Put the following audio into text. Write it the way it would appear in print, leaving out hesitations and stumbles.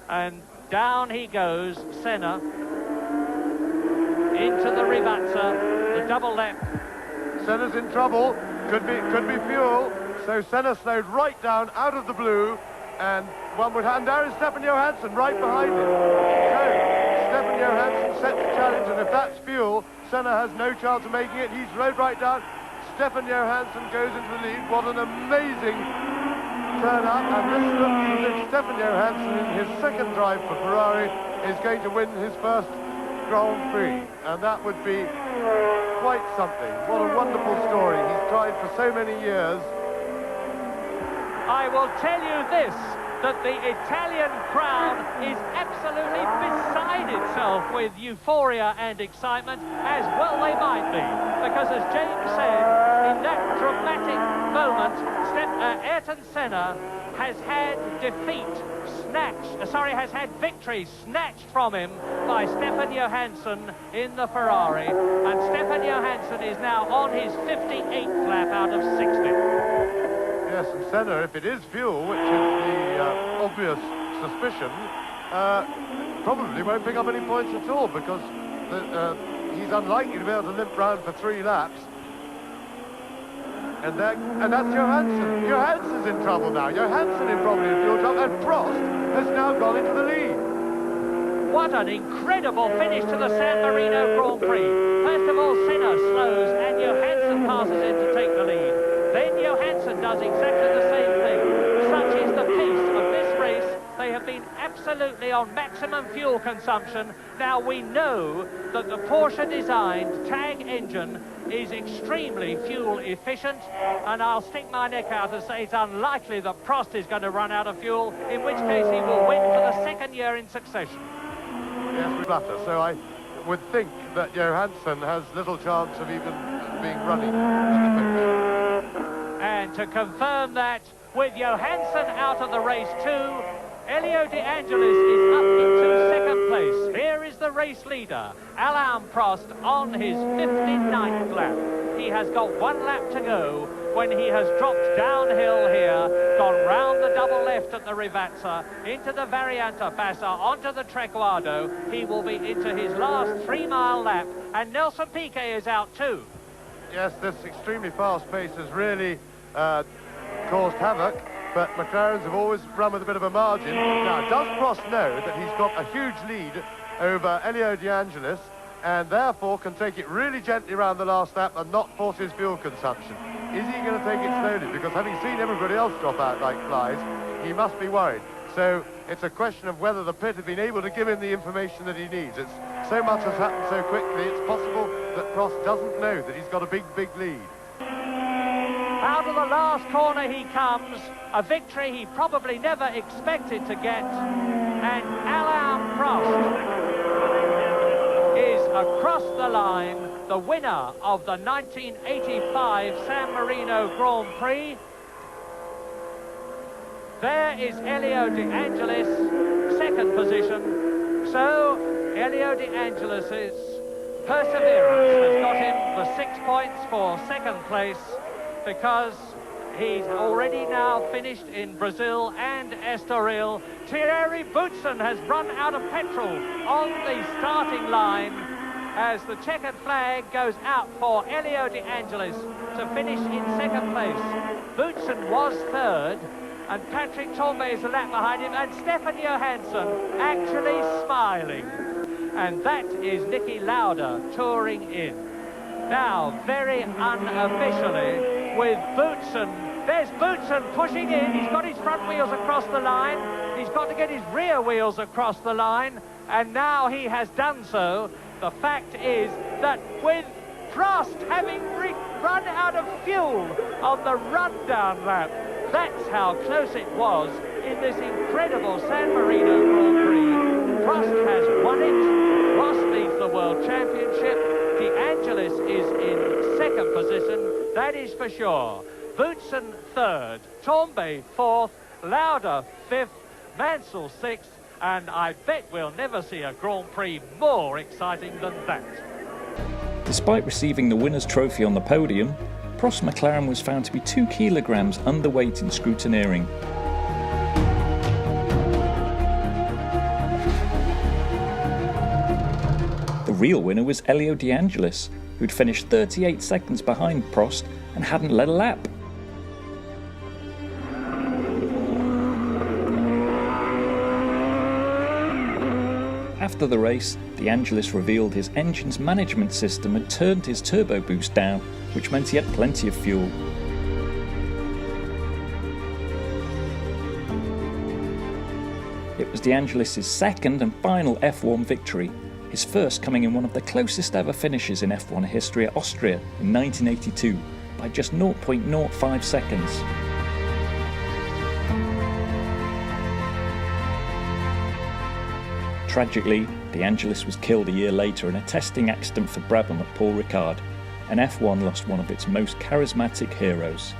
And down he goes, Senna, into the Rivazza, the double lap. Senna's in trouble, could be fuel, so Senna slowed right down out of the blue, and one would hand there is Stefan Johansson right behind him. So Stefan Johansson sets the challenge, and if that's fuel, Senna has no chance of making it. He's rode right down. Stefan Johansson goes into the lead. What an amazing turn up, and this looks as if Stefan Johansson in his second drive for Ferrari is going to win his first Grand Prix, and that would be quite something. What a wonderful story. He's tried for so many years. I will tell you this, that the Italian crowd is absolutely beside itself with euphoria and excitement, as well they might be, because as James said, in that dramatic moment, Ayrton Senna has had victory snatched from him by Stefan Johansson in the Ferrari, and Stefan Johansson is now on his 58th lap out of 60. Yes, and Senna, if it is fuel, which is the obvious suspicion, probably won't pick up any points at all, because he's unlikely to be able to limp round for 3 laps. And that's Johansson. Johansson's in trouble now. Johansson is probably in fuel trouble, and Prost has now gone into the lead. What an incredible finish to the San Marino Grand Prix. First of all, Senna slows, and Johansson passes in to take the lead. Then Johansson does exactly the same thing. Such is the pace of this race. They have been absolutely on maximum fuel consumption. Now we know that the Porsche-designed TAG engine is extremely fuel efficient, and I'll stick my neck out and say it's unlikely that Prost is going to run out of fuel, in which case he will win for the second year in succession. Yes, we flatter. So I would think that Johansson has little chance of even being running at the finish. And to confirm that, with Johansson out of the race too, Elio De Angelis is up into second place. Here is the race leader, Alain Prost, on his 59th lap. He has got 1 lap to go when he has dropped downhill here, gone round the double left at the Rivazza, into the Variante Bassa, onto the Trequardo. He will be into his last 3-mile lap, and Nelson Piquet is out too. Yes, this extremely fast pace has really caused havoc, but McLarens have always run with a bit of a margin. Now, does Prost know that he's got a huge lead over Elio De Angelis, and therefore can take it really gently around the last lap and not force his fuel consumption? Is he going to take it slowly? Because having seen everybody else drop out like flies, he must be worried. So it's a question of whether the pit have been able to give him the information that he needs. It's so much has happened so quickly, it's possible that Prost doesn't know that he's got a big, big lead. Out of the last corner he comes, a victory he probably never expected to get, and Alain Prost is across the line, the winner of the 1985 San Marino Grand Prix. There is Elio De Angelis, second position. So Elio De Angelis's perseverance has got him the 6 points for second place, because he's already now finished in Brazil and Estoril. Thierry Boutsen has run out of petrol on the starting line as the checkered flag goes out for Elio De Angelis to finish in second place. Boutsen was third, and Patrick Tambay is a lap behind him, and Stefan Johansson actually smiling. And that is Niki Lauda touring in. Now, very unofficially, with Boutsen, there's Boutsen pushing in. He's got his front wheels across the line. He's got to get his rear wheels across the line, and now he has done so. The fact is that with Prost having run out of fuel on the rundown lap, that's how close it was in this incredible San Marino Grand Prix. Prost has won it. Prost leads the World Championship. De Angelis is in second position, that is for sure. Boutsen third, Tambay fourth, Lauda fifth, Mansell sixth, and I bet we'll never see a Grand Prix more exciting than that. Despite receiving the winner's trophy on the podium, Prost McLaren was found to be 2 kilograms underweight in scrutineering. real winner was Elio De Angelis, who'd finished 38 seconds behind Prost and hadn't led a lap. After the race, De Angelis revealed his engine's management system had turned his turbo boost down, which meant he had plenty of fuel. It was De Angelis' second and final F1 victory, his first coming in one of the closest ever finishes in F1 history at Austria in 1982 by just 0.05 seconds. Tragically, De Angelis was killed a year later in a testing accident for Brabham at Paul Ricard, and F1 lost one of its most charismatic heroes.